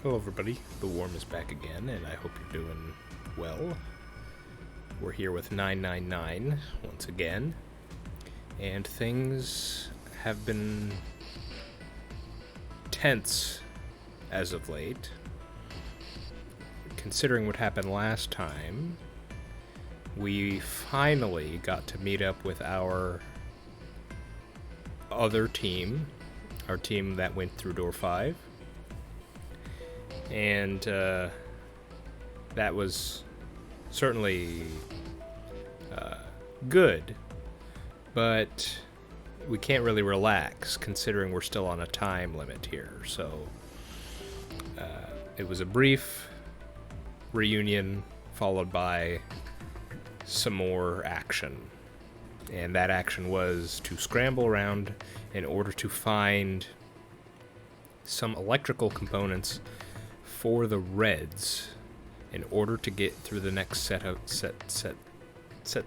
Hello, everybody. The Worm is back again, and I hope you're doing well. We're here with 999 once again, and things have been tense as of late. Considering what happened last time, we finally got to meet up with our other team, our team that went through door 5. And that was certainly good, but we can't really relax considering we're still on a time limit here. So it was a brief reunion followed by some more action. And that action was to scramble around in order to find some electrical components for the Reds in order to get through the next sets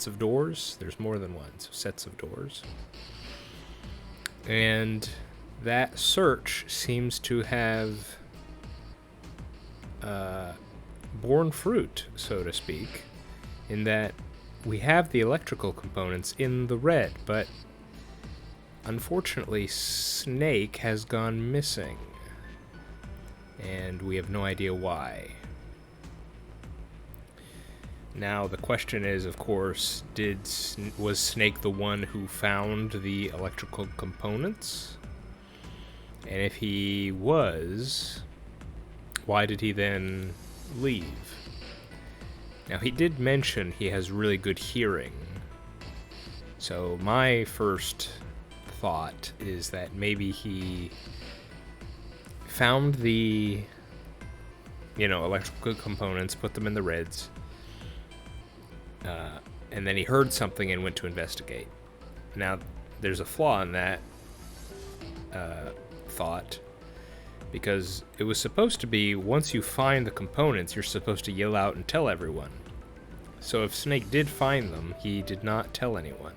of doors. There's more than one, so sets of doors. And that search seems to have borne fruit, so to speak, in that we have the electrical components in the Red, but unfortunately Snake has gone missing. And we have no idea why. Now the question is, of course, was Snake the one who found the electrical components? And if he was, why did he then leave? Now he did mention he has really good hearing. So my first thought is that maybe he found the, electrical components, put them in the Reds, and then he heard something and went to investigate. Now, there's a flaw in that thought, because it was supposed to be, once you find the components, you're supposed to yell out and tell everyone. So if Snake did find them, he did not tell anyone,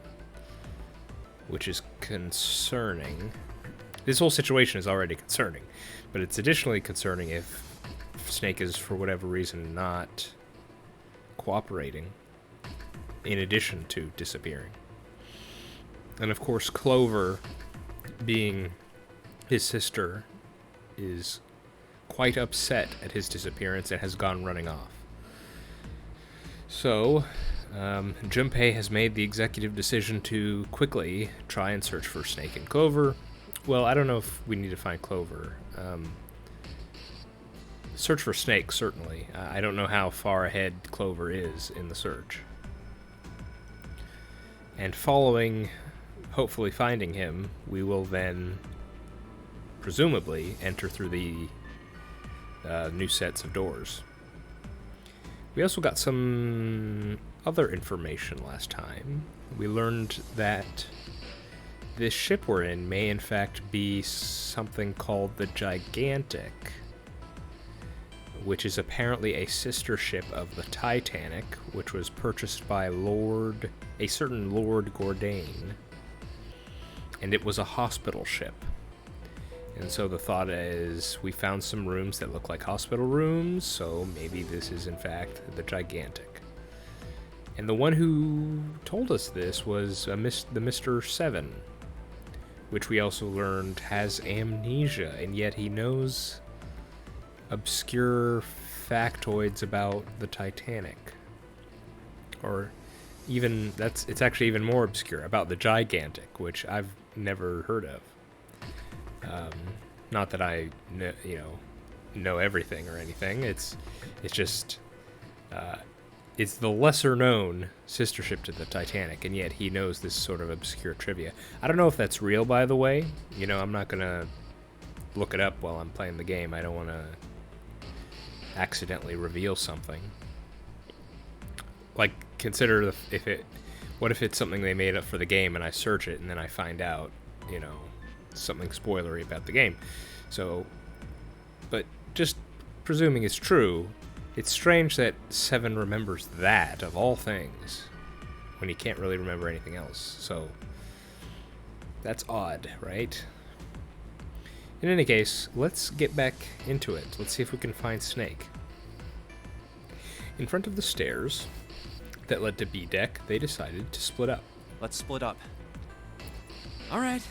which is concerning. This whole situation is already concerning, but it's additionally concerning if Snake is, for whatever reason, not cooperating, in addition to disappearing. And of course, Clover, being his sister, is quite upset at his disappearance and has gone running off. So, Junpei has made the executive decision to quickly try and search for Snake and Clover. Well, I don't know if we need to find Clover. Search for Snake, certainly. I don't know how far ahead Clover is in the search. And following, hopefully finding him, we will then, presumably, enter through the new sets of doors. We also got some other information last time. We learned that this ship we're in may in fact be something called the Gigantic, which is apparently a sister ship of the Titanic, which was purchased by a certain Lord Gordain, and it was a hospital ship. And so the thought is, we found some rooms that look like hospital rooms, so maybe this is in fact the Gigantic. And the one who told us this was the Mr. 7, which we also learned has amnesia, and yet he knows obscure factoids about the Titanic. Or even, it's actually even more obscure, about the Gigantic, which I've never heard of. Not that I know everything or anything. It's just it's the lesser known sister ship to the Titanic, and yet he knows this sort of obscure trivia. I don't know if that's real, by the way. I'm not gonna look it up while I'm playing the game. I don't want to accidentally reveal something. Like, consider what if it's something they made up for the game and I search it and then I find out, something spoilery about the game. So, but just presuming it's true, it's strange that Seven remembers that, of all things, when he can't really remember anything else. So, that's odd, right? In any case, let's get back into it. Let's see if we can find Snake. In front of the stairs that led to B deck, they decided to split up. Let's split up. All right,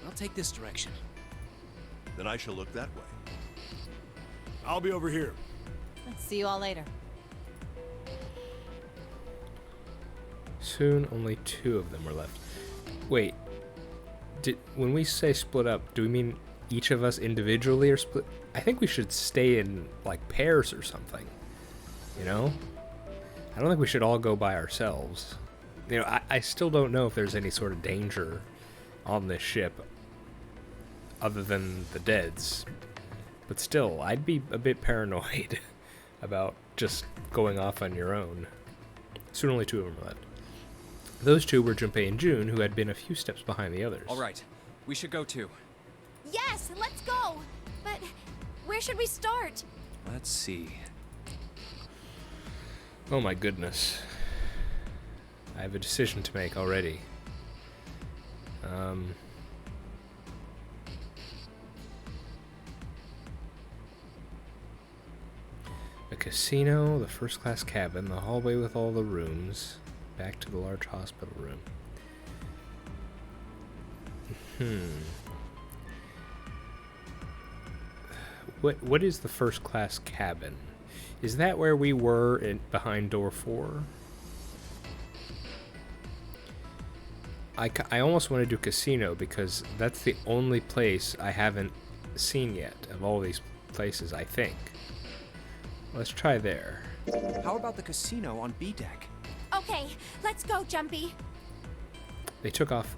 I'll take this direction. Then I shall look that way. I'll be over here. Let's see you all later. Soon, only 2 of them were left. Wait, when we say split up, do we mean each of us individually or split? I think we should stay in, like, pairs or something. You know? I don't think we should all go by ourselves. You know, I still don't know if there's any sort of danger on this ship other than the deads. But still, I'd be a bit paranoid about just going off on your own. Soon only 2 of them were left. Those 2 were Junpei and June, who had been a few steps behind the others. All right, we should go too. Yes, let's go! But where should we start? Let's see. Oh my goodness. I have a decision to make already. A casino, the first-class cabin, the hallway with all the rooms, back to the large hospital room. What is the first-class cabin? Is that where we were behind door 4? I almost want to do casino because that's the only place I haven't seen yet of all these places, I think. Let's try there. How about the casino on B deck? Okay, let's go, Jumpy. They took off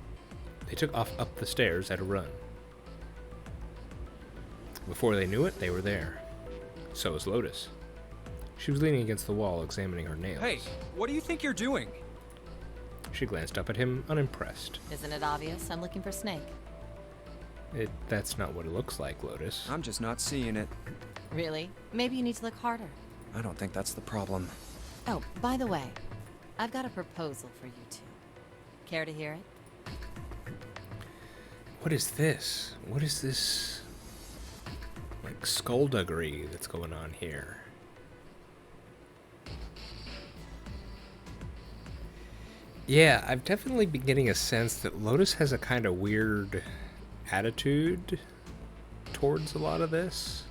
up the stairs at a run. Before they knew it, they were there. So was Lotus. She was leaning against the wall, examining her nails. Hey, what do you think you're doing? She glanced up at him, unimpressed. Isn't it obvious? I'm looking for Snake. That's not what it looks like, Lotus. I'm just not seeing it. Really? Maybe you need to look harder. I don't think that's the problem. Oh, by the way, I've got a proposal for you two. Care to hear it? What is this? What is this, like, skullduggery that's going on here? Yeah, I've definitely been getting a sense that Lotus has a kind of weird attitude towards a lot of this.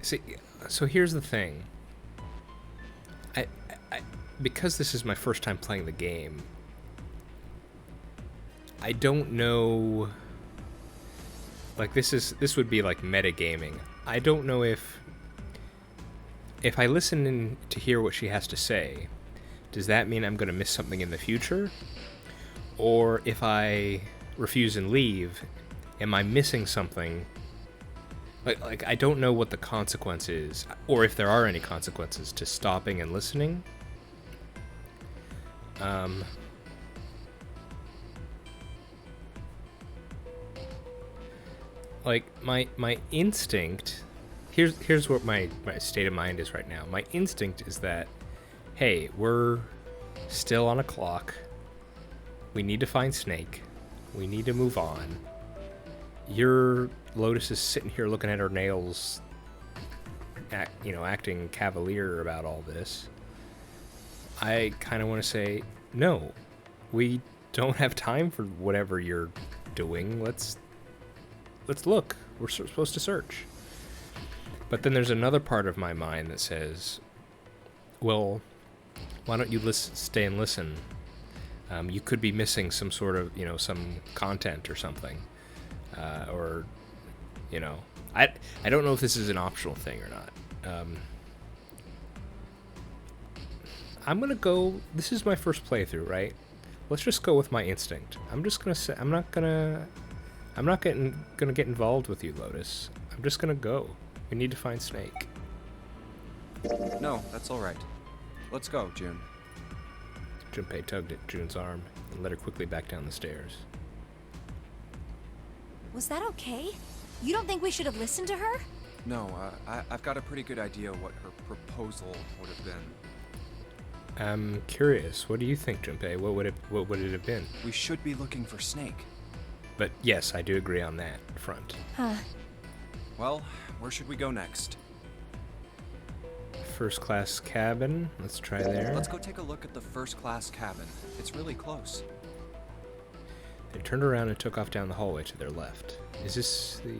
See, so here's the thing. I because this is my first time playing the game, I don't know. Like, this would be like metagaming. I don't know if I listen in to hear what she has to say, does that mean I'm going to miss something in the future? Or if I refuse and leave, am I missing something? Like I don't know what the consequence is, or if there are any consequences to stopping and listening. Like my instinct. Here's what my state of mind is right now. My instinct is that, hey, we're still on a clock. We need to find Snake. We need to move on. Lotus is sitting here looking at her nails, acting cavalier about all this. I kind of want to say, no, we don't have time for whatever you're doing. Let's look. We're supposed to search. But then there's another part of my mind that says, well, why don't you stay and listen? You could be missing some sort of, some content or something. Or, I don't know if this is an optional thing or not. I'm going to go, this is my first playthrough, right? Let's just go with my instinct. I'm just going to say, I'm not going to get involved with you, Lotus. I'm just going to go. We need to find Snake. No, that's all right. Let's go, June. Junpei tugged at June's arm and led her quickly back down the stairs. Was that okay? You don't think we should have listened to her? No, I've got a pretty good idea what her proposal would have been. I'm curious. What do you think, Junpei? What would it have been? We should be looking for Snake. But yes, I do agree on that front. Huh. Well, where should we go next? First class cabin. Let's try there. Let's go take a look at the first class cabin. It's really close. They turned around and took off down the hallway to their left. Is this the...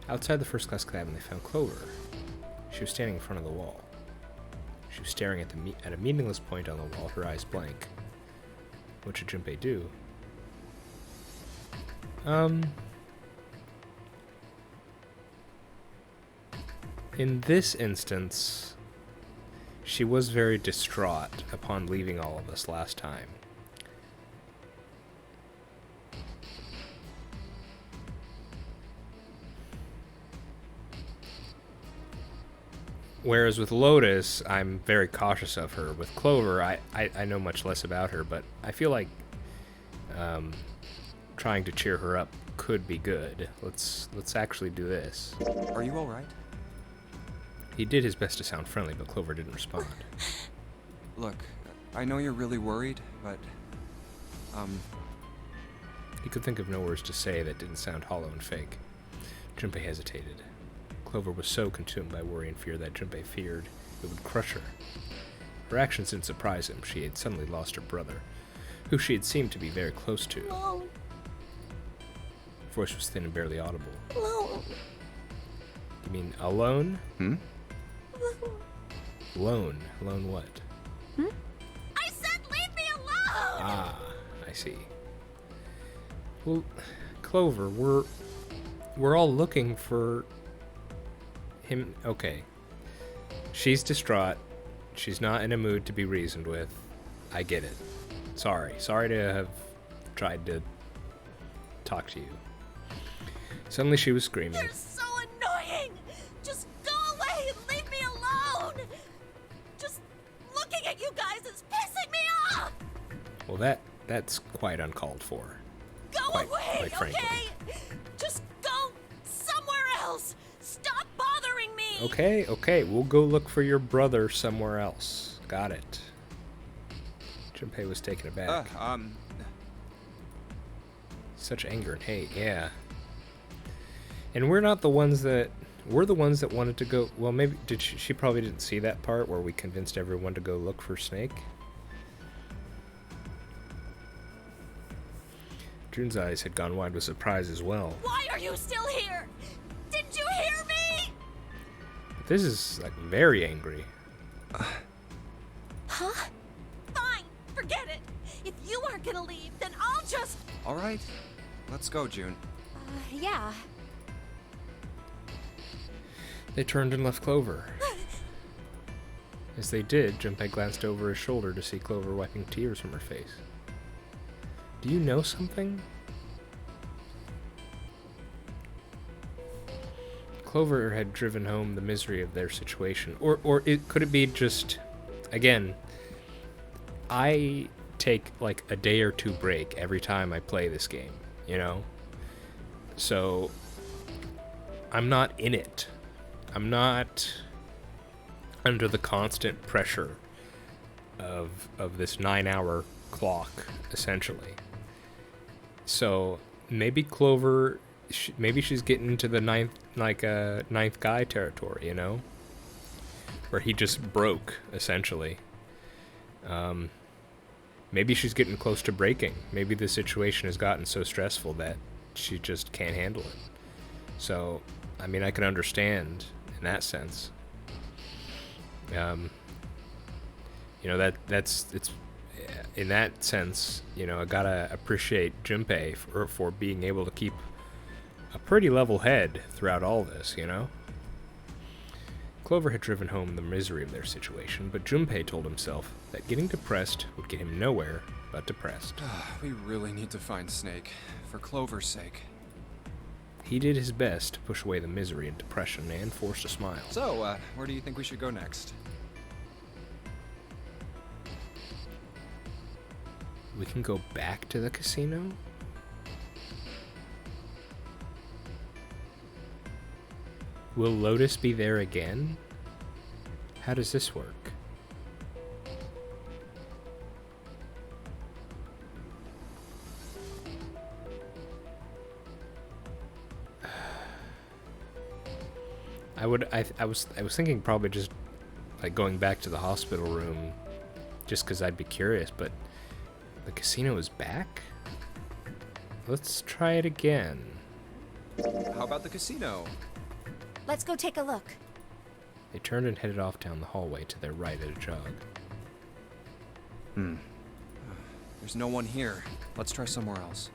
Outside the first class cabin, they found Clover. She was standing in front of the wall. She was staring at at a meaningless point on the wall, her eyes blank. What should Junpei do? In this instance, she was very distraught upon leaving all of us last time. Whereas with Lotus, I'm very cautious of her. With Clover, I know much less about her, but I feel like trying to cheer her up could be good. Let's actually do this. Are you alright? He did his best to sound friendly, but Clover didn't respond. Look, I know you're really worried, but... He could think of no words to say that didn't sound hollow and fake. Junpei hesitated. Clover was so consumed by worry and fear that Junpei feared it would crush her. Her actions didn't surprise him. She had suddenly lost her brother, who she had seemed to be very close to. Alone. Her voice was thin and barely audible. Alone. You mean alone? Hmm? Alone. Alone what? I said leave me alone! Ah, I see. Well, Clover, we're all looking for him. Okay. She's distraught. She's not in a mood to be reasoned with. I get it. Sorry to have tried to talk to you. Suddenly she was screaming. You're so annoying! Just go away and leave me alone! Just looking at you guys is pissing me off! Well, that's quite uncalled for. Go Quite away, frankly. okay? Just go somewhere else! Stop bothering me! Okay, we'll go look for your brother somewhere else. Got it. Junpei was taken aback. Such anger and hate, yeah. And we're not the ones that... We're the ones that wanted to go... Well, maybe... Did she probably didn't see that part where we convinced everyone to go look for Snake? June's eyes had gone wide with surprise as well. Why are you still here? Didn't you hear me? But this is, like, very angry. Huh? Fine, forget it. If you aren't gonna leave, then I'll just... Alright, let's go, June. Yeah. They turned and left Clover. As they did, Junpei glanced over his shoulder to see Clover wiping tears from her face. Do you know something? Clover had driven home the misery of their situation. Or could it be just... Again, I take like a day or two break every time I play this game, you know? So, I'm not in it. I'm not under the constant pressure of this 9-hour clock, essentially. So maybe Clover, maybe she's getting into the ninth guy territory, you know, where he just broke, essentially. Maybe she's getting close to breaking. Maybe the situation has gotten so stressful that she just can't handle it. So, I mean, I can understand in that sense. You know, it's in that sense, you know, I gotta appreciate Junpei for being able to keep a pretty level head throughout all this, you know? Clover had driven home the misery of their situation, but Junpei told himself that getting depressed would get him nowhere but depressed. We really need to find Snake, for Clover's sake. He did his best to push away the misery and depression and forced a smile. So, where do you think we should go next? We can go back to the casino? Will Lotus be there again? How does this work? I was thinking probably just like going back to the hospital room, just because I'd be curious. But the casino is back. Let's try it again. How about the casino? Let's go take a look. They turned and headed off down the hallway to their right at a jog. There's no one here. Let's try somewhere else.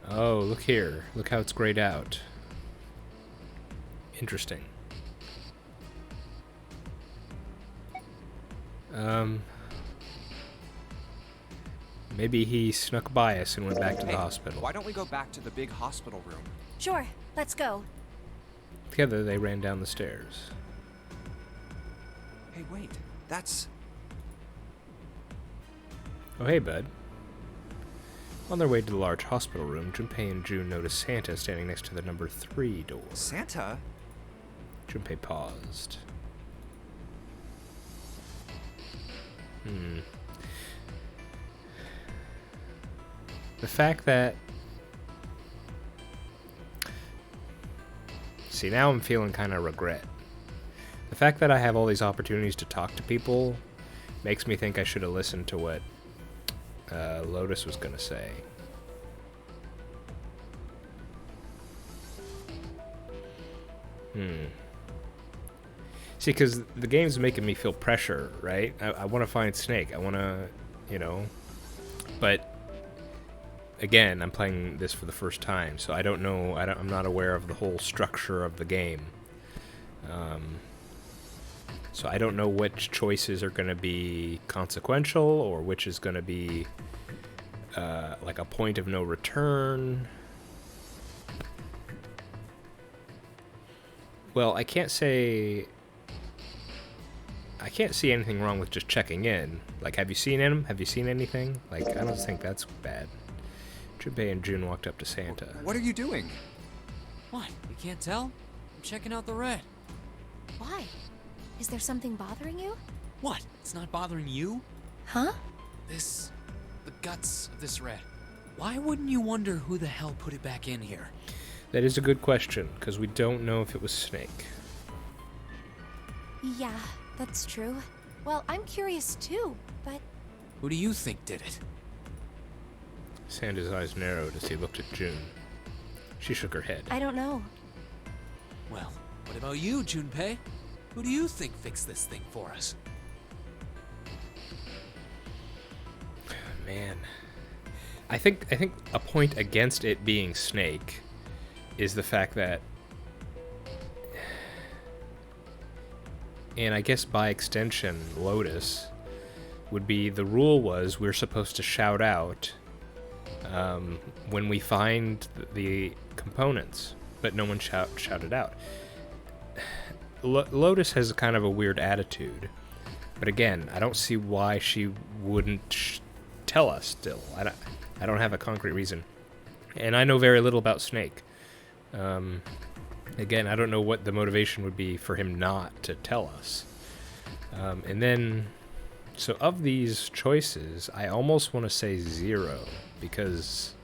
Oh, look here. Look how it's grayed out. Interesting. Maybe he snuck by us and went back to the hospital. Why don't we go back to the big hospital room? Sure, let's go. Together, they ran down the stairs. Hey, wait. That's... Oh, hey, bud. On their way to the large hospital room, Junpei and June noticed Santa standing next to the number 3 door. Santa? Junpei paused. The fact that... See, now I'm feeling kind of regret. The fact that I have all these opportunities to talk to people makes me think I should have listened to what Lotus was going to say. See, because the game's making me feel pressure, right? I want to find Snake. I want to, you know... But... Again, I'm playing this for the first time, so I don't know. I'm not aware of the whole structure of the game. So I don't know which choices are going to be consequential or which is going to be like a point of no return. Well, I can't see anything wrong with just checking in. Like, have you seen him? Have you seen anything? Like, I don't think that's bad. Junpei and June walked up to Santa. What are you doing? What? You can't tell? I'm checking out the red. Why? Is there something bothering you? What? It's not bothering you? Huh? The guts of this red. Why wouldn't you wonder who the hell put it back in here? That is a good question, because we don't know if it was Snake. Yeah, that's true. Well, I'm curious too, but... Who do you think did it? Santa's eyes narrowed as he looked at June. She shook her head. I don't know. Well, what about you, Junpei? Who do you think fixed this thing for us? Man. I think a point against it being Snake is the fact that, and I guess by extension Lotus, would be the rule was we're supposed to shout out when we find the components, but no one shouted out. Lotus has kind of a weird attitude, but again, I don't see why she wouldn't tell us still. I don't have a concrete reason, and I know very little about Snake. Again, I don't know what the motivation would be for him not to tell us. And then, so of these choices, I almost want to say 0, because,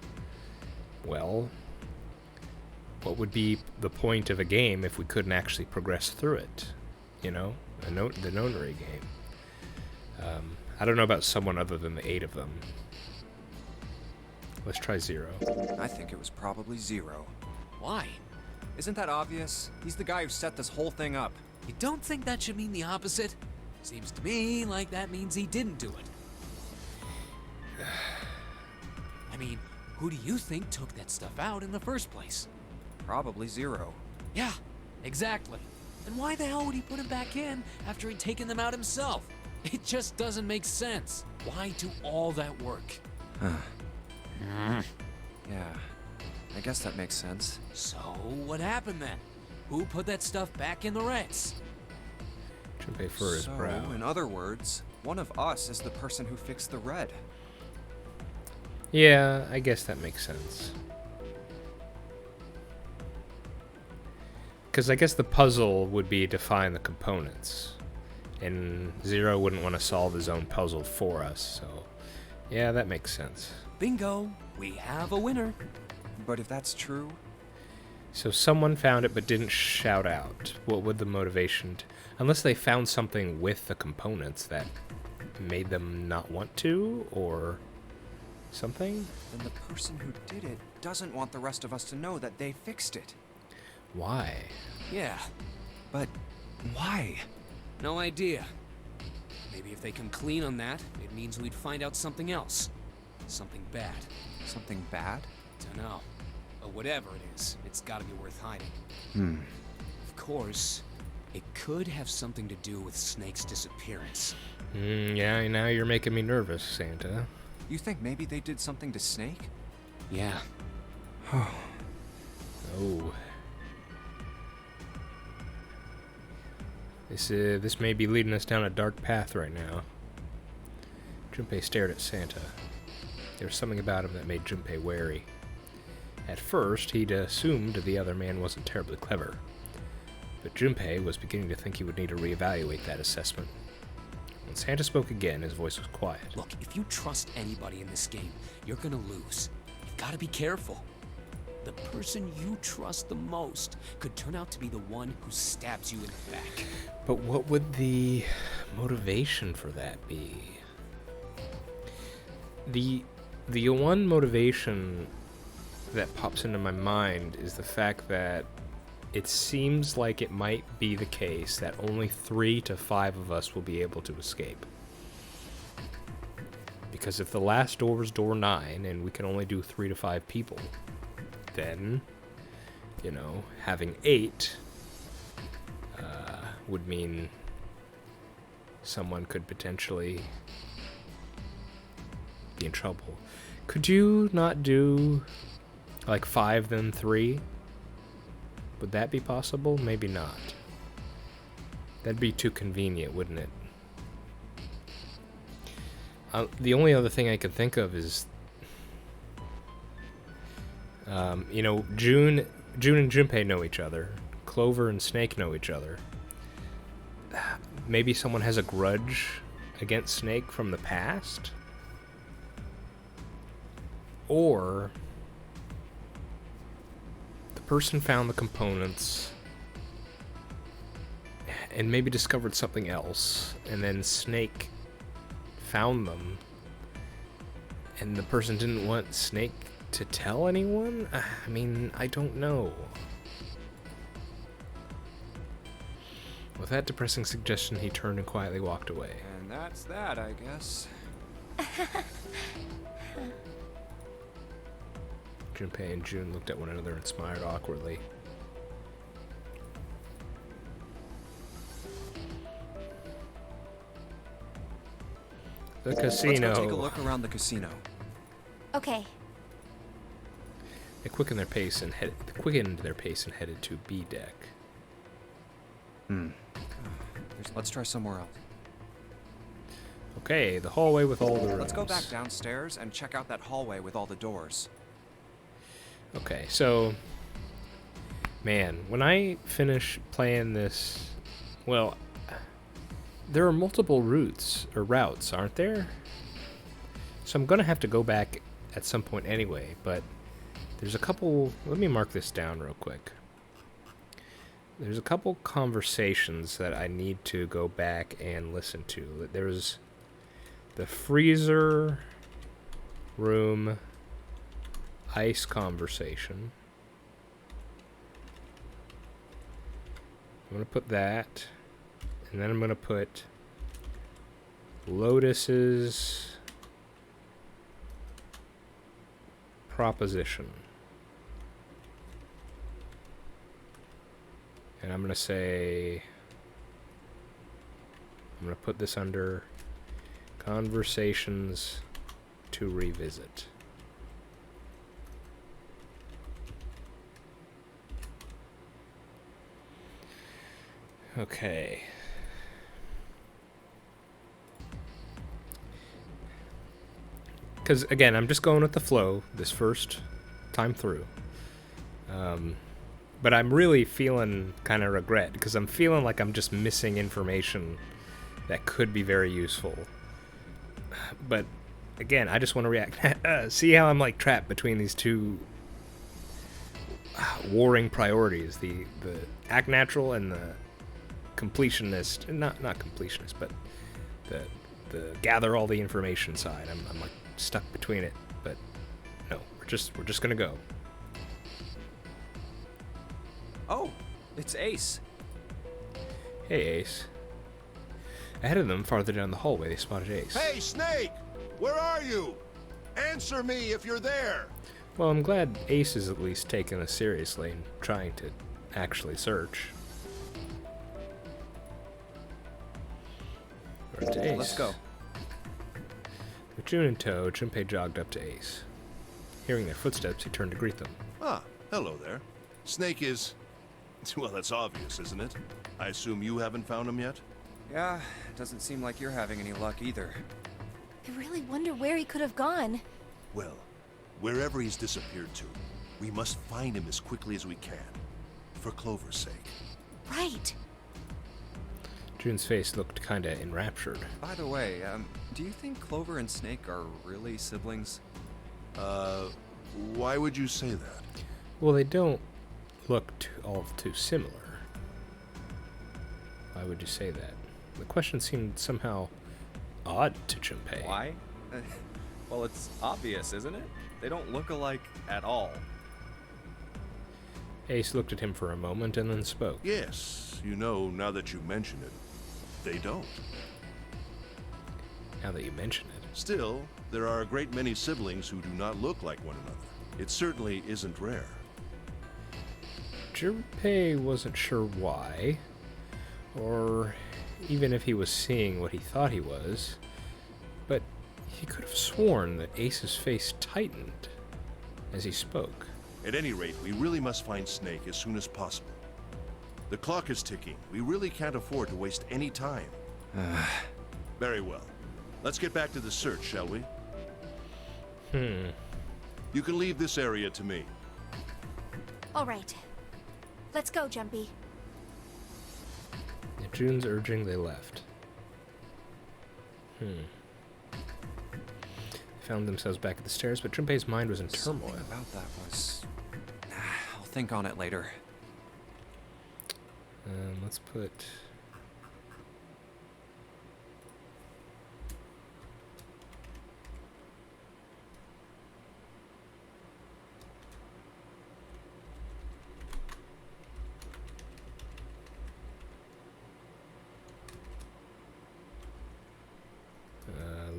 well, what would be the point of a game if we couldn't actually progress through it? You know, the Nonary game. I don't know about someone other than the 8 of them. Let's try 0. I think it was probably 0. Why? Isn't that obvious? He's the guy who set this whole thing up. You don't think that should mean the opposite? Seems to me like that means he didn't do it. I mean, who do you think took that stuff out in the first place? Probably 0. Yeah, exactly. And why the hell would he put him back in after he'd taken them out himself? It just doesn't make sense. Why do all that work? Yeah, I guess that makes sense. So, what happened then? Who put that stuff back in the Reds? Junpei furrowed his brow. In other words, one of us is the person who fixed the red. Yeah, I guess that makes sense. Because I guess the puzzle would be to find the components. And 0 wouldn't want to solve his own puzzle for us, so... Yeah, that makes sense. Bingo! We have a winner. But if that's true, So someone found it but didn't shout out. What would the motivation... Unless they found something with the components that made them not want to, or something? Then the person who did it doesn't want the rest of us to know that they fixed it. Why? Yeah, But why? no idea. Maybe if they come clean on that, it means we'd find out something else. Something bad. Something bad? Dunno. But whatever it is, it's gotta be worth hiding. Of course, it could have something to do with Snake's disappearance. Yeah, now you're making me nervous, Santa. You think maybe they did something to Snake? Yeah. Oh. This may be leading us down a dark path right now. Junpei stared at Santa. There was something about him that made Junpei wary. At first, he'd assumed the other man wasn't terribly clever. But Junpei was beginning to think he would need to reevaluate that assessment. When Santa spoke again, his voice was quiet. Look, if you trust anybody in this game, you're gonna lose. You've gotta be careful. The person you trust the most could turn out to be the one who stabs you in the back. But what would the motivation for that be? The one motivation that pops into my mind is the fact that it seems like it might be the case that only 3 to 5 of us will be able to escape. Because if the last door was door 9 and we can only do 3 to 5 people, then, you know, having 8 would mean someone could potentially be in trouble. Could you not do like 5 then 3? Would that be possible? Maybe not. That'd be too convenient, wouldn't it? The only other thing I could think of is, you know, June and Junpei know each other. Clover and Snake know each other. Maybe someone has a grudge against Snake from the past? Or the person found the components and maybe discovered something else, and then Snake found them, and the person didn't want Snake to tell anyone? I mean, I don't know. With that depressing suggestion, he turned and quietly walked away. And that's that, I guess. Junpei and June looked at one another and smiled awkwardly. The casino. Let's go take a look around the casino. Okay. They quickened their pace and headed to B deck. Let's try somewhere else. Okay, the hallway with all the rooms. Let's go back downstairs and check out that hallway with all the doors. Okay, so, man, when I finish playing this, well, there are multiple routes, aren't there? So I'm gonna have to go back at some point anyway, but there's a couple, let me mark this down real quick. There's a couple conversations that I need to go back and listen to. There's the freezer room ice conversation. I'm going to put that, and then I'm going to put Lotus's proposition. And I'm going to say, I'm going to put this under conversations to revisit. Okay. Because, again, I'm just going with the flow this first time through. But I'm really feeling kind of regret, because I'm feeling like I'm just missing information that could be very useful. But, again, I just want to react. See how I'm, like, trapped between these two... warring priorities. The act natural and the completionist, not completionist, but the gather all the information side. I'm like stuck between it, but no, we're just gonna go. Oh, it's Ace. Hey, Ace. Ahead of them, farther down the hallway, they spotted Ace. Hey, Snake! Where are you? Answer me if you're there! Well, I'm glad Ace is at least taking us seriously and trying to actually search. We're to Ace. Let's go. With June in tow, Junpei jogged up to Ace. Hearing their footsteps, he turned to greet them. Ah, hello there. Snake is... Well, that's obvious, isn't it? I assume you haven't found him yet? Yeah, doesn't seem like you're having any luck either. I really wonder where he could have gone. Well, wherever he's disappeared to, we must find him as quickly as we can. For Clover's sake. Right. June's face looked kinda enraptured. By the way, do you think Clover and Snake are really siblings? Why would you say that? Well, they don't look all too similar. Why would you say that? The question seemed somehow odd to Junpei. Why? Well, it's obvious, isn't it? They don't look alike at all. Ace looked at him for a moment and then spoke. Yes, you know, now that you mention it, they don't. Now that you mention it. Still, there are a great many siblings who do not look like one another. It certainly isn't rare. Junpei wasn't sure why, or even if he was seeing what he thought he was, but he could have sworn that Ace's face tightened as he spoke. At any rate, we really must find Snake as soon as possible. The clock is ticking. We really can't afford to waste any time. Very well. Let's get back to the search, shall we? You can leave this area to me. All right. Let's go, Jumpy. At June's urging, they left. They found themselves back at the stairs, but Junpei's mind was in turmoil. Something about that was... I'll think on it later. Let's put...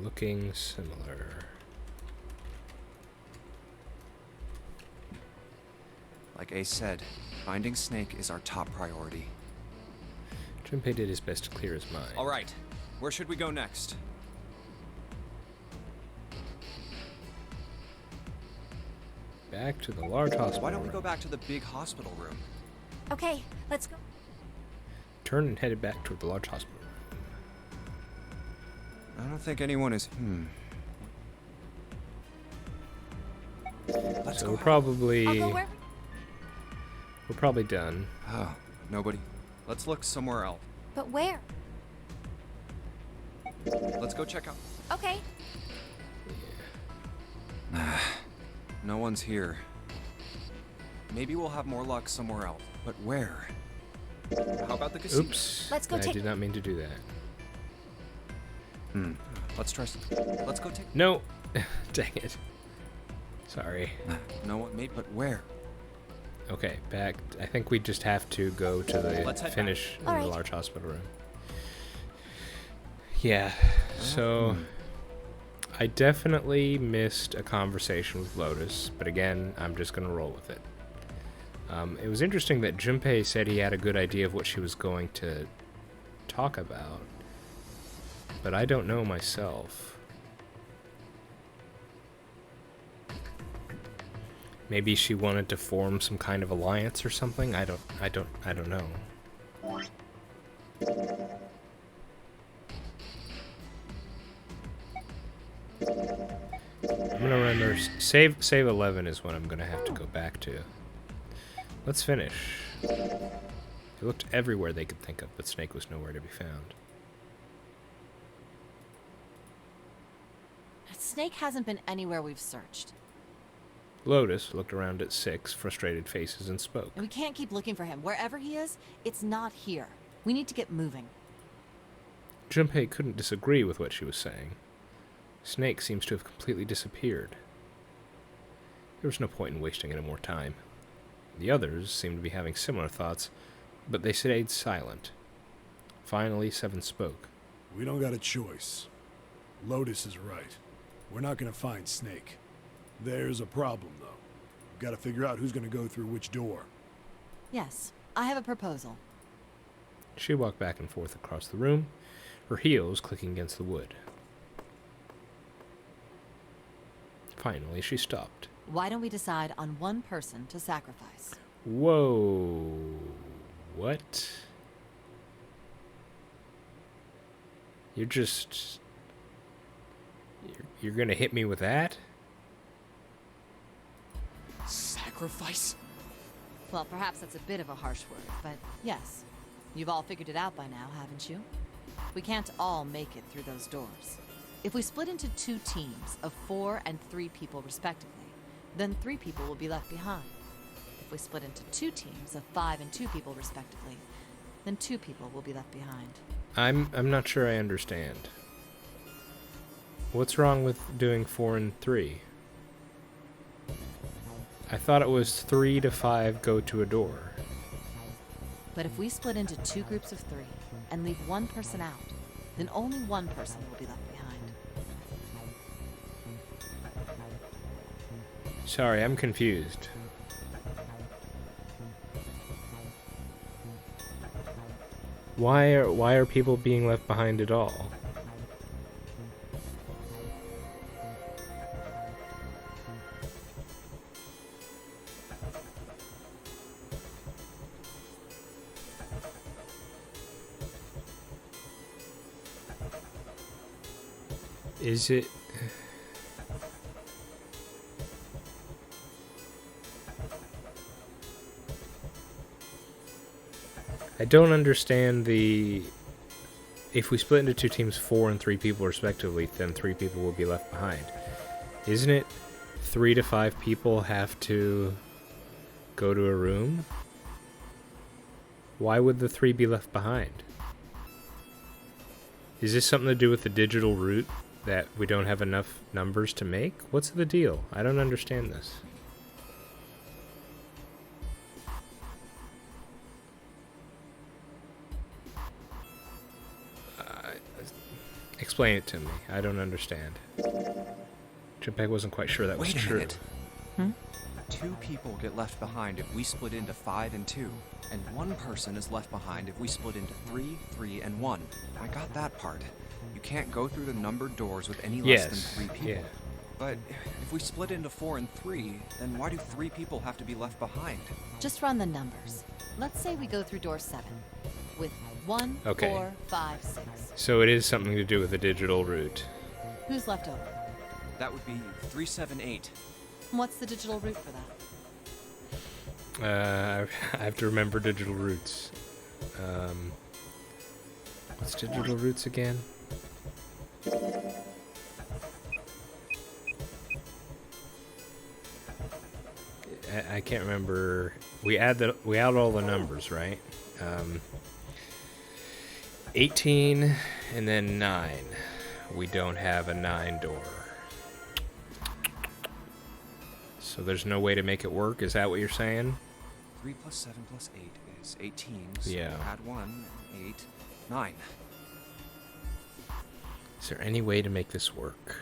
looking similar. Like Ace said, finding Snake is our top priority. Junpei did his best to clear his mind. All right, where should we go next? Back to the large hospital. Why don't we go back to the big hospital room? Okay, let's go. Turned and headed back toward the large hospital. I don't think anyone is... Let's So go. we're probably I'll go where. we're probably done. Oh, nobody. Let's look somewhere else. But where? Let's go check out. Okay. No one's here. Maybe we'll have more luck somewhere else. But where? How about the casino? Oops. Let's go I take- did not mean to do that. Let's try. Let's go take. No. Dang it. Sorry. No one. Maybe. But where? Okay, back. I think we just have to go to the Let's head finish in All the right. large hospital room. Yeah. So I definitely missed a conversation with Lotus, but again, I'm just gonna roll with it. It was interesting that Junpei said he had a good idea of what she was going to talk about, but I don't know myself. Maybe she wanted to form some kind of alliance or something. I don't know. I'm gonna run their save 11 is what I'm gonna have to go back to. Let's finish. They looked everywhere they could think of, but Snake was nowhere to be found. Snake hasn't been anywhere we've searched. Lotus looked around at 6 frustrated faces and spoke. And we can't keep looking for him. Wherever he is, it's not here. We need to get moving. Junpei couldn't disagree with what she was saying. Snake seems to have completely disappeared. There was no point in wasting any more time. The others seemed to be having similar thoughts, but they stayed silent. Finally, 7 spoke. We don't got a choice. Lotus is right. We're not gonna find Snake. There's a problem, though. We've got to figure out who's gonna go through which door. Yes, I have a proposal. She walked back and forth across the room, her heels clicking against the wood. Finally, she stopped. Why don't we decide on one person to sacrifice? Whoa. What? You're just... You're gonna hit me with that? Sacrifice? Well, perhaps that's a bit of a harsh word, but yes. You've all figured it out by now, haven't you? We can't all make it through those doors. If we split into 2 teams of 4 and 3 people respectively, then 3 people will be left behind. If we split into 2 teams of 5 and 2 people respectively, then 2 people will be left behind. I'm not sure I understand. What's wrong with doing 4 and 3? I thought it was 3 to 5 go to a door. But if we split into 2 groups of 3 and leave one person out, then only one person will be left behind. Sorry, I'm confused. Why are people being left behind at all? Is it... I don't understand the... If we split into 2 teams, 4 and 3 people respectively, then 3 people will be left behind. Isn't it 3 to 5 people have to go to a room? Why would the 3 be left behind? Is this something to do with the digital route that we don't have enough numbers to make? What's the deal? I don't understand this. Explain it to me. I don't understand. Junpei wasn't quite sure that was Wait a true. minute. 2 people get left behind if we split into 5 and 2, and 1 person is left behind if we split into 3, 3, and 1. I got that part. You can't go through the numbered doors with any less than 3 people. Yeah. But if we split into 4 and 3, then why do 3 people have to be left behind? Just run the numbers. Let's say we go through door 7 with 1, Okay. 4, 5, 6. So it is something to do with the digital route. Who's left over? That would be 378. What's the digital route for that? I have to remember digital routes. What's digital routes again? I can't remember. We add all the numbers, right? 18 and then 9. We don't have a 9 door. So there's no way to make it work? Is that what you're saying? 3 plus 7 plus 8 is 18. So Yeah. add 1, 8, 9. Is there any way to make this work?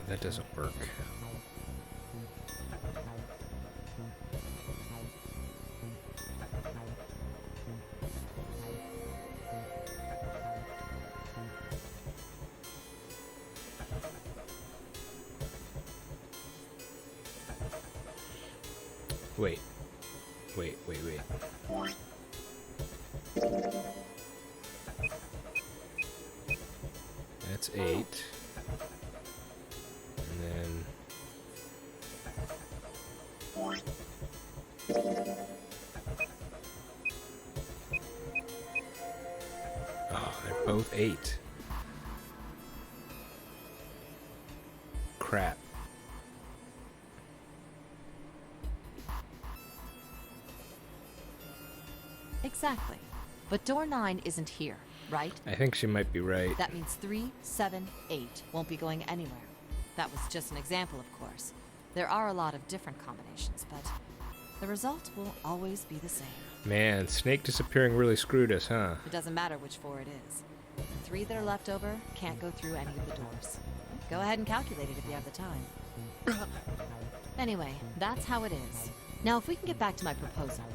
That doesn't work. Wait. That's 8. And then... Oh, they're both 8. Crap. Exactly. But door 9 isn't here, right? I think she might be right. That means 3, 7, 8 won't be going anywhere. That was just an example, of course. There are a lot of different combinations, but the result will always be the same. Man, Snake disappearing really screwed us, huh? It doesn't matter which 4 it is. The 3 that are left over can't go through any of the doors. Go ahead and calculate it if you have the time. Anyway, that's how it is. Now, if we can get back to my proposal,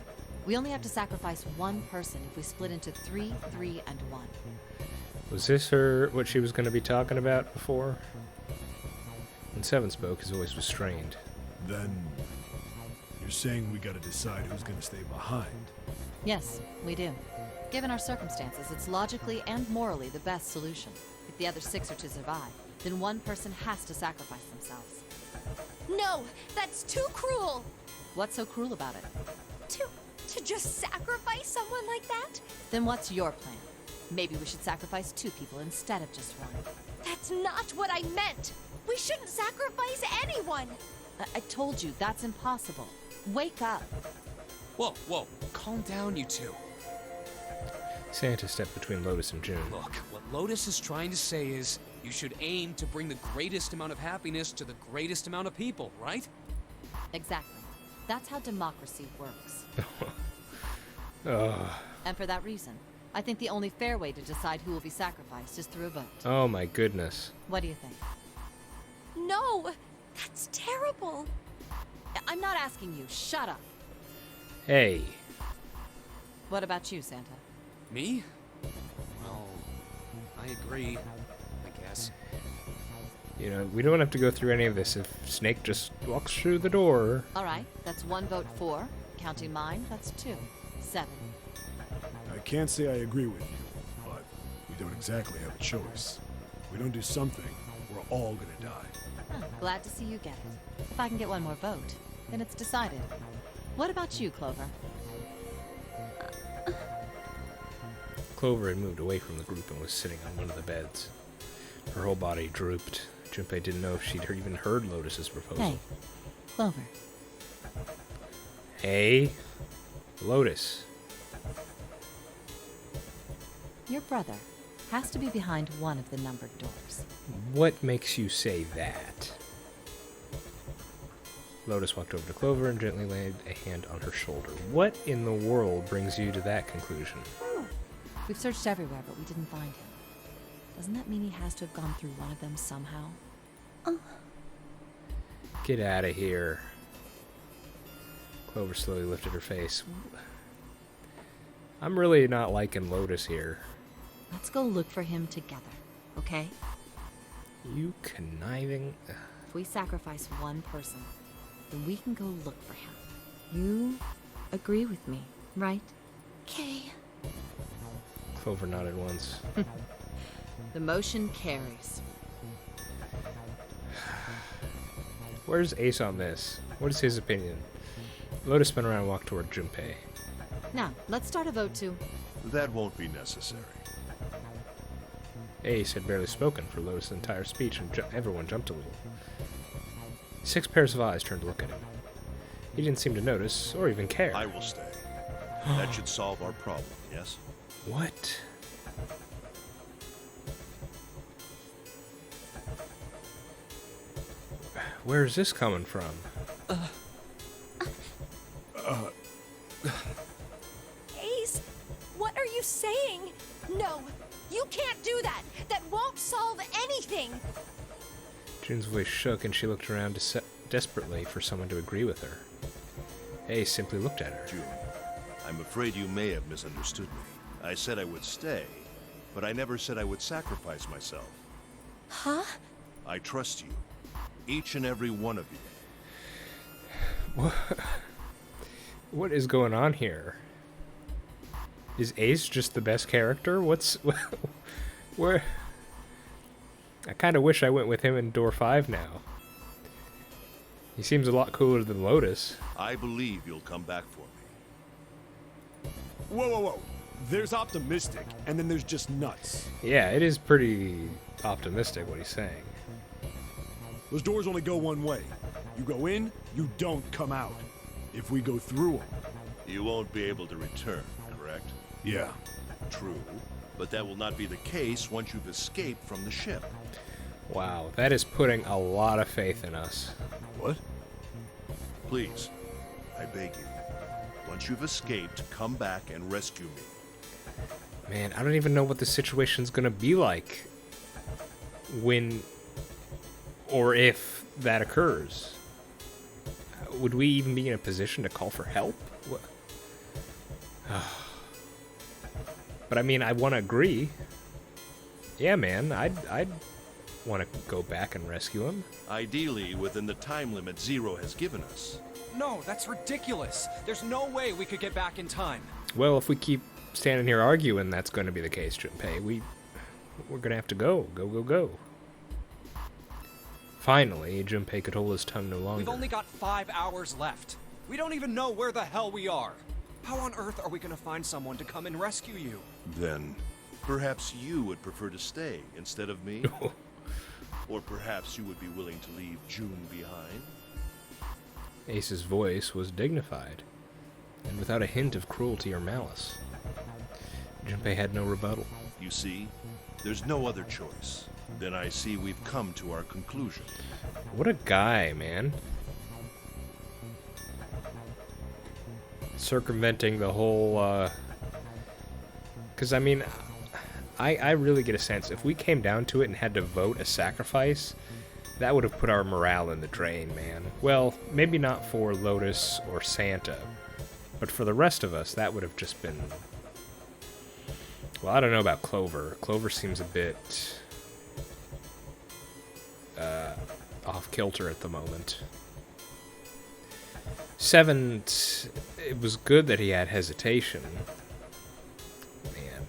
we only have to sacrifice one person if we split into 3, 3, and 1. Was this what she was going to be talking about before? When Seven spoke, his voice was strained. Then you're saying we gotta decide who's gonna stay behind. Yes, we do. Given our circumstances, it's logically and morally the best solution. If the other 6 are to survive, then one person has to sacrifice themselves. No, that's too cruel. What's so cruel about it? To just sacrifice someone like that? Then what's your plan? Maybe we should sacrifice 2 people instead of just 1. That's not what I meant. We shouldn't sacrifice anyone. I told you, that's impossible. Wake up. Whoa. Calm down, you two. Santa stepped between Lotus and June. Look, what Lotus is trying to say is you should aim to bring the greatest amount of happiness to the greatest amount of people, right? Exactly. That's how democracy works. Ugh. And for that reason, I think the only fair way to decide who will be sacrificed is through a vote. Oh my goodness. What do you think? No, that's terrible. I'm not asking you. Shut up. Hey. What about you, Santa? Me? Well, I agree, I guess. You know, we don't have to go through any of this if Snake just walks through the door. All right, that's 1 vote for. Counting mine, that's 2. 7. I can't say I agree with you, but we don't exactly have a choice. If we don't do something, we're all gonna die. Huh, glad to see you get it. If I can get 1 more vote, then it's decided. What about you, Clover? Clover had moved away from the group and was sitting on one of the beds. Her whole body drooped. Junpei didn't know if she'd even heard Lotus's proposal. Hey, Clover. Hey, Lotus. Your brother has to be behind one of the numbered doors. What makes you say that? Lotus walked over to Clover and gently laid a hand on her shoulder. What in the world brings you to that conclusion? We've searched everywhere, but we didn't find him. Doesn't that mean he has to have gone through one of them somehow? Get out of here. Clover slowly lifted her face. I'm really not liking Lotus here. Let's go look for him together, okay? You conniving... If we sacrifice one person, then we can go look for him. You agree with me, right? Okay. Clover nodded once. The motion carries. Where's Ace on this? What is his opinion? Lotus spun around and walked toward Junpei. Now, let's start a vote to... That won't be necessary. Ace had barely spoken for Lotus' entire speech, and everyone jumped a little. 6 pairs of eyes turned to look at him. He didn't seem to notice, or even care. I will stay. That should solve our problem, yes? What? Where is this coming from? Ace, what are you saying? No, you can't do that. That won't solve anything. June's voice shook, and she looked around desperately for someone to agree with her. Ace simply looked at her. June, I'm afraid you may have misunderstood me. I said I would stay, but I never said I would sacrifice myself. Huh? I trust you. Each and every one of you. What is going on here? Is Ace just the best character? What's... where... I kind of wish I went with him in door 5 now. He seems a lot cooler than Lotus. I believe you'll come back for me. Whoa, whoa, whoa. There's optimistic, and then there's just nuts. Yeah, it is pretty optimistic what he's saying. Those doors only go one way. You go in, you don't come out. If we go through them. You won't be able to return, correct? Yeah. True, but that will not be the case once you've escaped from the ship. Wow, that is putting a lot of faith in us. What? Please, I beg you. Once you've escaped, come back and rescue me. Man, I don't even know what the situation's gonna be like when or if that occurs. Would we even be in a position to call for help? What? But I mean, I want to agree. Yeah, man, I'd want to go back and rescue him. Ideally, within the time limit Zero has given us. No, that's ridiculous. There's no way we could get back in time. Well, if we keep standing here arguing, that's going to be the case, Junpei. We're going to have to go. Go. Finally, Junpei could hold his tongue no longer. We've only got 5 hours left. We don't even know where the hell we are. How on earth are we going to find someone to come and rescue you? Then, perhaps you would prefer to stay instead of me? Or perhaps you would be willing to leave June behind? Ace's voice was dignified, and without a hint of cruelty or malice. Junpei had no rebuttal. You see, there's no other choice. Then I see we've come to our conclusion. What a guy, man. Circumventing the whole, because, I mean, I really get a sense, if we came down to it and had to vote a sacrifice, that would have put our morale in the drain, man. Well, maybe not for Lotus or Santa, but for the rest of us, that would have just been... Well, I don't know about Clover. Clover seems a bit... off-kilter at the moment. 7, it was good that he had hesitation. Man.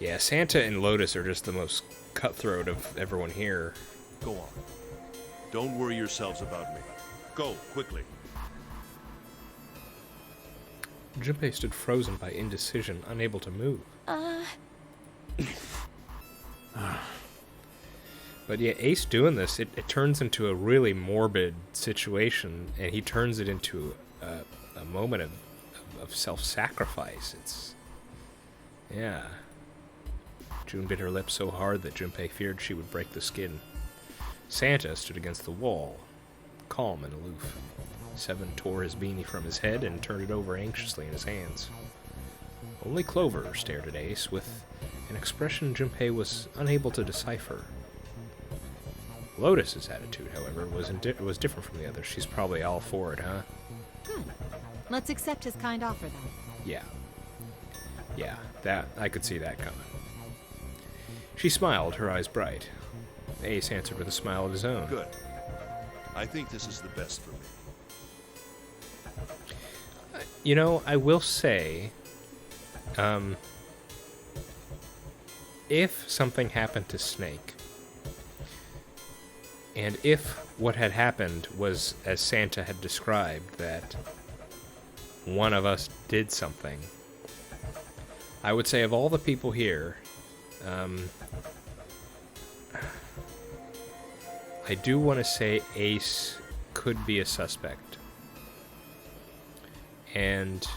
Yeah, Santa and Lotus are just the most cutthroat of everyone here. Go on. Don't worry yourselves about me. Go, quickly. Junpei stood frozen by indecision, unable to move. But yeah, Ace doing this, it turns into a really morbid situation, and he turns it into a moment of self-sacrifice. It's... yeah. June bit her lips so hard that Junpei feared she would break the skin. Santa stood against the wall, calm and aloof. 7 tore his beanie from his head and turned it over anxiously in his hands. Only Clover stared at Ace with an expression Junpei was unable to decipher. Lotus's attitude, however, was different from the others. She's probably all for it, huh? Let's accept his kind offer, then. Yeah. Yeah, that I could see that coming. She smiled, her eyes bright. Ace answered with a smile of his own. Good. I think this is the best for me. You know, I will say, if something happened to Snake, and if what had happened was as Santa had described, that one of us did something, I would say of all the people here, I do want to say Ace could be a suspect. And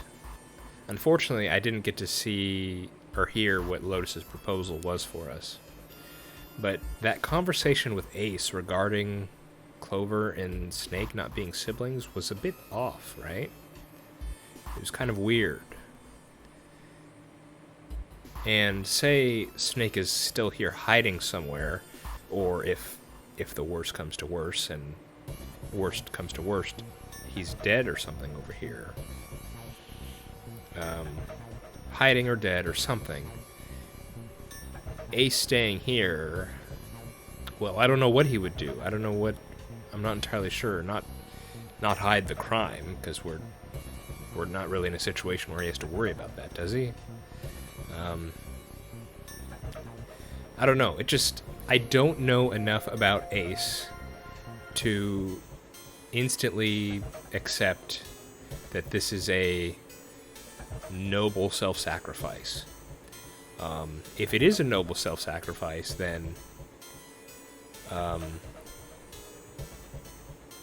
unfortunately, I didn't get to see or hear what Lotus's proposal was for us. But that conversation with Ace regarding Clover and Snake not being siblings was a bit off, right? It was kind of weird. And say Snake is still here hiding somewhere, or if the worst comes to worst, and worst comes to worst, he's dead or something over here. Hiding or dead or something. Ace staying here, well, I don't know what he would do. I don't know what, I'm not entirely sure. Not not hide the crime, because we're not really in a situation where he has to worry about that, does he? I don't know. I don't know enough about Ace to instantly accept that this is a noble self-sacrifice. If it is a noble self-sacrifice, then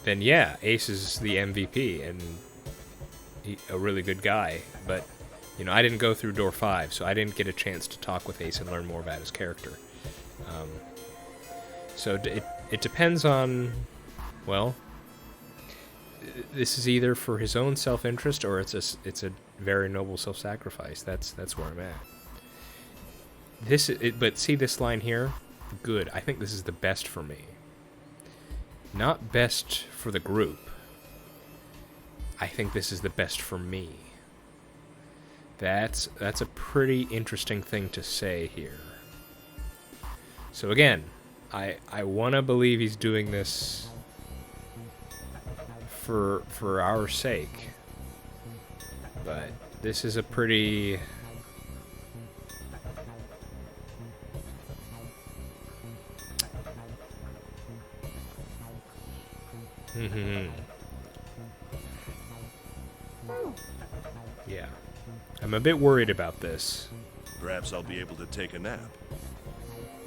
yeah, Ace is the MVP and a really good guy. But you know, I didn't go through door 5, so I didn't get a chance to talk with Ace and learn more about his character. So it depends on, well, this is either for his own self-interest or it's a very noble self-sacrifice. That's where I'm at. But see this line here? Good. I think this is the best for me. Not best for the group. I think this is the best for me. That's a pretty interesting thing to say here. So again, I want to believe he's doing this for our sake. But this is a pretty yeah. I'm a bit worried about this. Perhaps I'll be able to take a nap.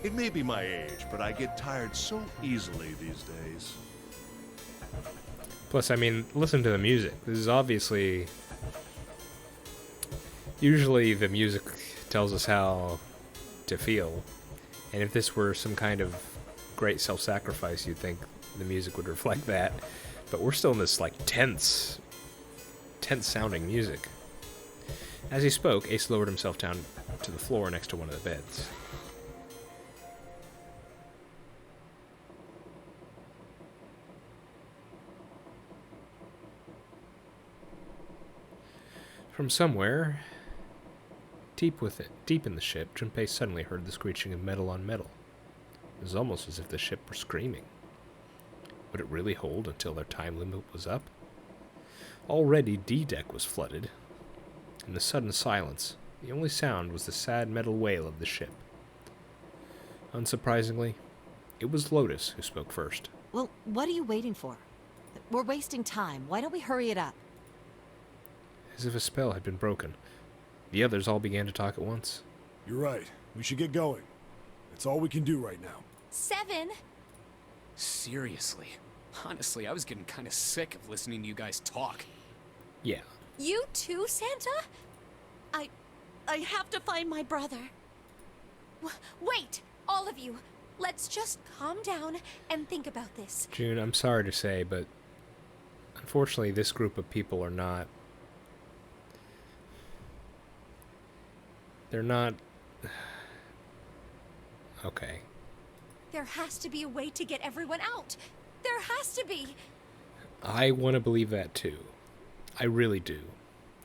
It may be my age, but I get tired so easily these days. Plus, I mean, listen to the music. This is obviously... Usually the music tells us how to feel. And if this were some kind of great self-sacrifice, you'd think the music would reflect that. But we're still in this, like, tense sounding music. As he spoke, Ace lowered himself down to the floor next to one of the beds. From somewhere, deep in the ship, Junpei suddenly heard the screeching of metal on metal. It was almost as if the ship were screaming. Would it really hold until their time limit was up? Already D-deck was flooded. In the sudden silence, the only sound was the sad metal wail of the ship. Unsurprisingly, it was Lotus who spoke first. Well, what are you waiting for? We're wasting time. Why don't we hurry it up? As if a spell had been broken, the others all began to talk at once. You're right. We should get going. That's all we can do right now. 7. Seriously. Honestly, I was getting kind of sick of listening to you guys talk. Yeah. You too, Santa? I have to find my brother. Wait, all of you. Let's just calm down and think about this. June, I'm sorry to say, but unfortunately this group of people are not... They're not... Okay. There has to be a way to get everyone out. There has to be. I want to believe that too. I really do.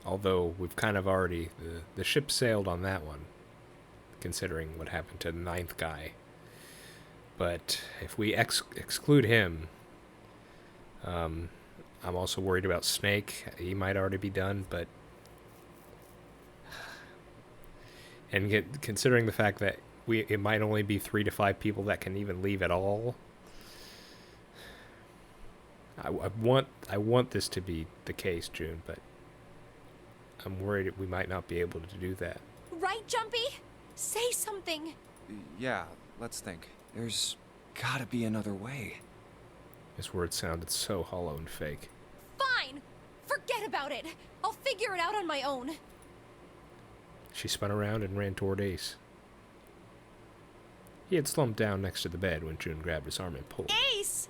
Although we've kind of already... The ship sailed on that one, considering what happened to the 9th guy. But if we exclude him, I'm also worried about Snake. He might already be done, but... And considering the fact that it might only be 3 to 5 people that can even leave at all, I want this to be the case, June, but I'm worried we might not be able to do that. Right, Jumpy? Say something. Yeah, let's think. There's gotta be another way. His words sounded so hollow and fake. Fine. Forget about it. I'll figure it out on my own. She spun around and ran toward Ace. He had slumped down next to the bed when June grabbed his arm and pulled. Ace!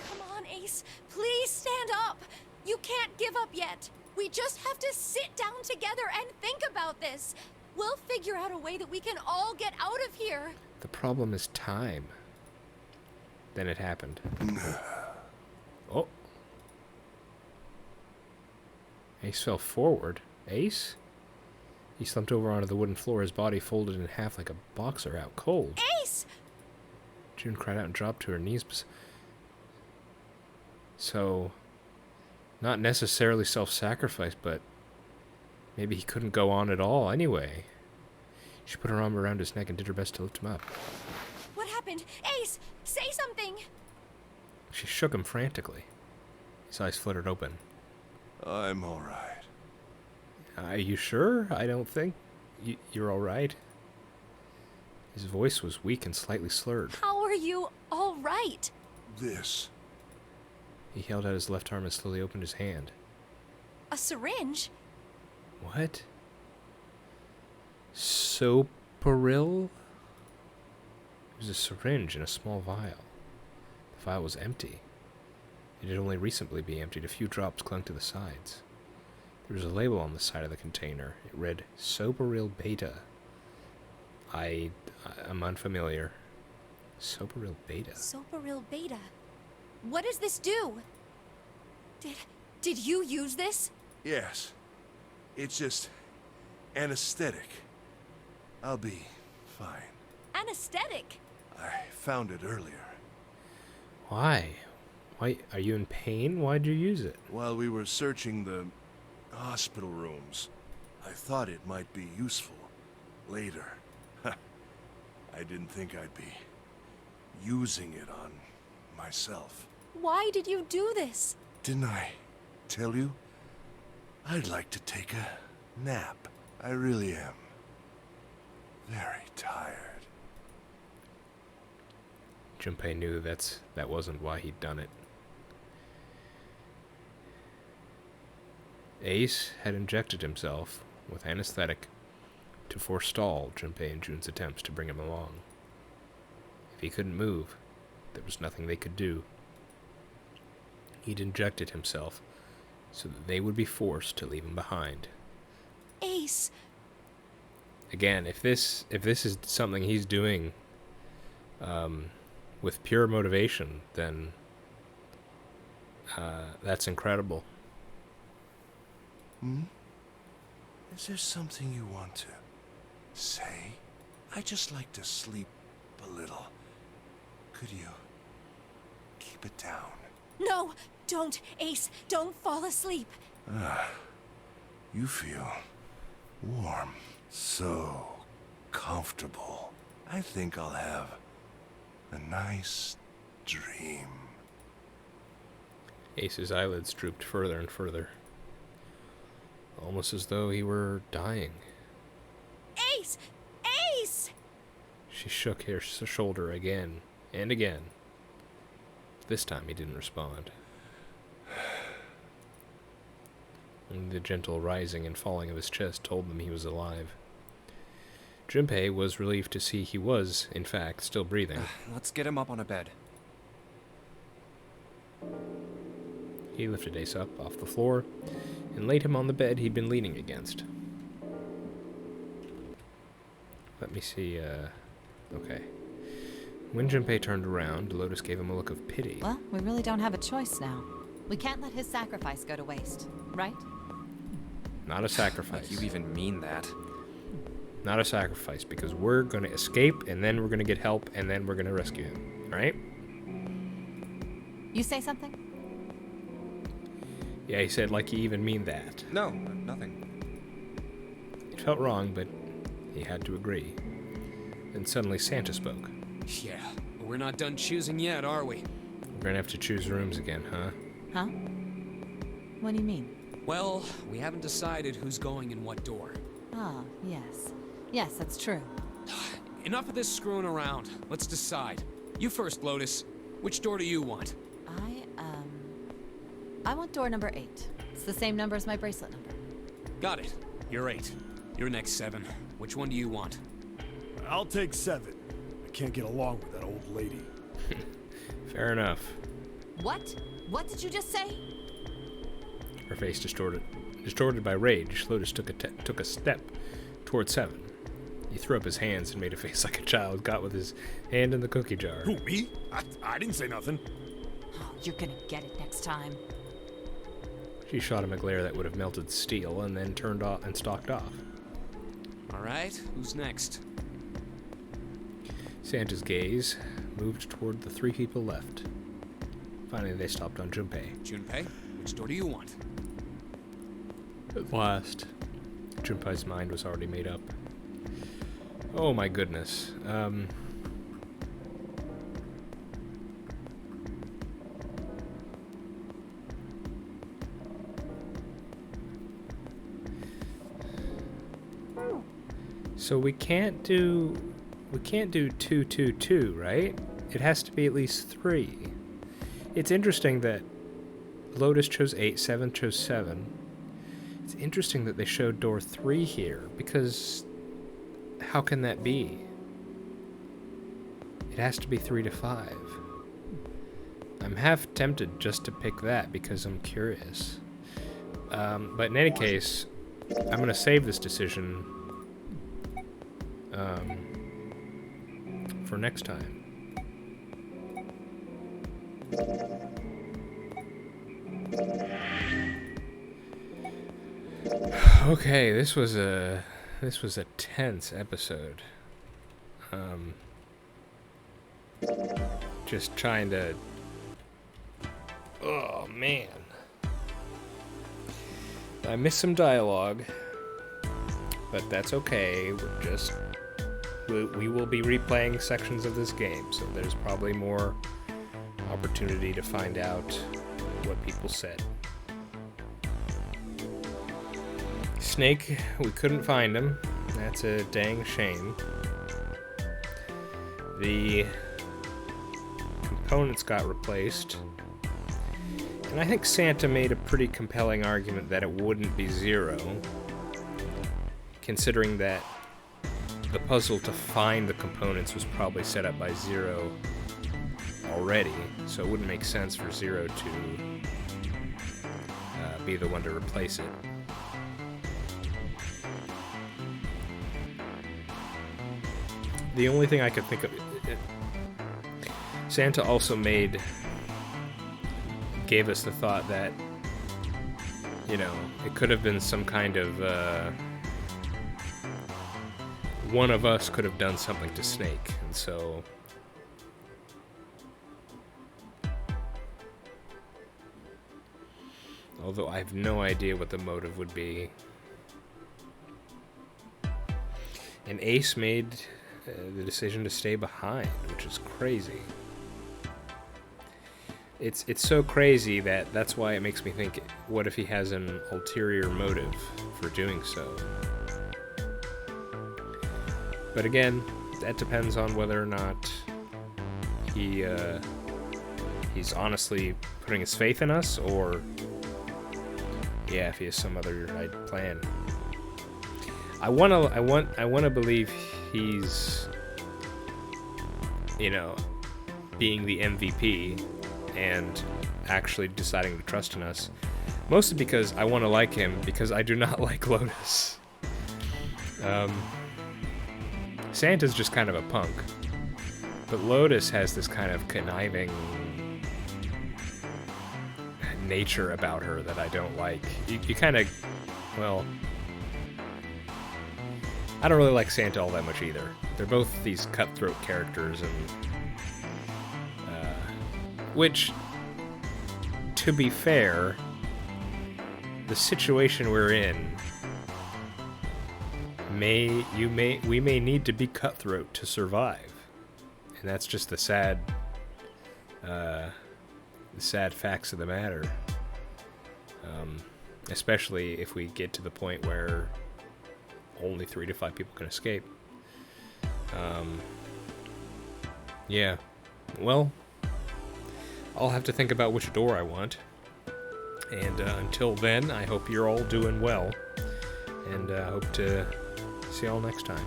Come on, Ace. Please stand up. You can't give up yet. We just have to sit down together and think about this. We'll figure out a way that we can all get out of here. The problem is time. Then it happened. Oh. Ace fell forward. Ace? He slumped over onto the wooden floor, his body folded in half like a boxer out cold. Ace! June cried out and dropped to her knees. So, Not necessarily self-sacrifice, but maybe he couldn't go on at all anyway. She put her arm around his neck and did her best to lift him up. What happened? Ace, say something! She shook him frantically. His eyes fluttered open. I'm all right. Are you sure? I don't think you're all right. His voice was weak and slightly slurred. How are you all right? This. He held out his left arm and slowly opened his hand. A syringe? What? Soparil? It was a syringe in a small vial. The vial was empty. It had only recently been emptied. A few drops clung to the sides. There was a label on the side of the container. It read Soparil Beta. I'm unfamiliar. Soparil Beta. Soparil Beta. What does this do? Did you use this? Yes. It's just anesthetic. I'll be fine. Anesthetic? I found it earlier. Why? Why are you in pain? Why'd you use it? While we were searching the hospital rooms, I thought it might be useful later. I didn't think I'd be using it on myself. Why did you do this? Didn't I tell you? I'd like to take a nap. I really am. Very tired. Junpei knew that wasn't why he'd done it. Ace had injected himself with anesthetic to forestall Junpei and Jun's attempts to bring him along. If he couldn't move, there was nothing they could do. He'd injected himself so that they would be forced to leave him behind. Ace! Again, if this is something he's doing with pure motivation, then that's incredible. Is there something you want to say? I just like to sleep a little. Could you keep it down? No! Don't, Ace! Don't fall asleep! You feel warm. So comfortable. I think I'll have a nice dream. Ace's eyelids drooped further and further, almost as though he were dying. Ace! Ace! She shook his shoulder again and again. This time he didn't respond. Only the gentle rising and falling of his chest told them he was alive. Junpei was relieved to see he was, in fact, still breathing. Let's get him up on a bed. He lifted Ace up off the floor and laid him on the bed he'd been leaning against. Let me see, okay. When Junpei turned around, Lotus gave him a look of pity. Well, we really don't have a choice now. We can't let his sacrifice go to waste, right? Not a sacrifice. You even mean that? Not a sacrifice, because we're going to escape, and then we're going to get help, and then we're going to rescue him, right? You say something? Yeah, he said like he even mean that. No, nothing. It felt wrong, but he had to agree. Then suddenly Santa spoke. Yeah, but we're not done choosing yet, are we? We're going to have to choose rooms again, huh? Huh? What do you mean? Well, we haven't decided who's going in what door. Ah, yes. Yes, that's true. Enough of this screwing around. Let's decide. You first, Lotus. Which door do you want? I want door number 8. It's the same number as my bracelet number. Got it. You're 8. You're next, 7. Which one do you want? I'll take 7. I can't get along with that old lady. Fair enough. What? What did you just say? Her face distorted. Distorted by rage, Lotus took a step toward 7. He threw up his hands and made a face like a child, got with his hand in the cookie jar. Who, me? I didn't say nothing. Oh, you're gonna get it next time. She shot him a glare that would have melted steel and then turned off and stalked off. All right, who's next? Santa's gaze moved toward the 3 people left. Finally, they stopped on Junpei. Junpei? Which door do you want? At last. Junpei's mind was already made up. Oh my goodness. So we can't do 222, right? It has to be at least 3. It's interesting that Lotus chose 8, 7 chose 7. It's interesting that they showed door 3 here, because how can that be? It has to be 3 to 5. I'm half tempted just to pick that because I'm curious. But in any case, I'm going to save this decision for next time. Okay, this was a tense episode. Just trying to. Oh man, I missed some dialogue, but that's okay. We will be replaying sections of this game, so there's probably more opportunity to find out what people said. Snake, we couldn't find him. That's a dang shame. The components got replaced. And I think Santa made a pretty compelling argument that it wouldn't be 0, considering that the puzzle to find the components was probably set up by 0 already, so it wouldn't make sense for 0 to be the one to replace it. The only thing I could think of... Santa also gave us the thought that, you know, it could have been some kind of... one of us could have done something to Snake, and so... Although I have no idea what the motive would be. And Ace made the decision to stay behind, which is crazy. It's so crazy that's why it makes me think, what if he has an ulterior motive for doing so? But again, that depends on whether or not he's honestly putting his faith in us, or if he has some other plan. I wanna believe he's, you know, being the MVP and actually deciding to trust in us. Mostly because I want to like him, because I do not like Lotus. Santa's just kind of a punk, but Lotus has this kind of conniving nature about her that I don't like. You kind of, well, I don't really like Santa all that much either. They're both these cutthroat characters, and which, to be fair, the situation we're in, we may need to be cutthroat to survive, and that's just the sad facts of the matter. Especially if we get to the point where only 3 to 5 people can escape. Yeah. Well, I'll have to think about which door I want. And until then, I hope you're all doing well. And hope to see y'all next time.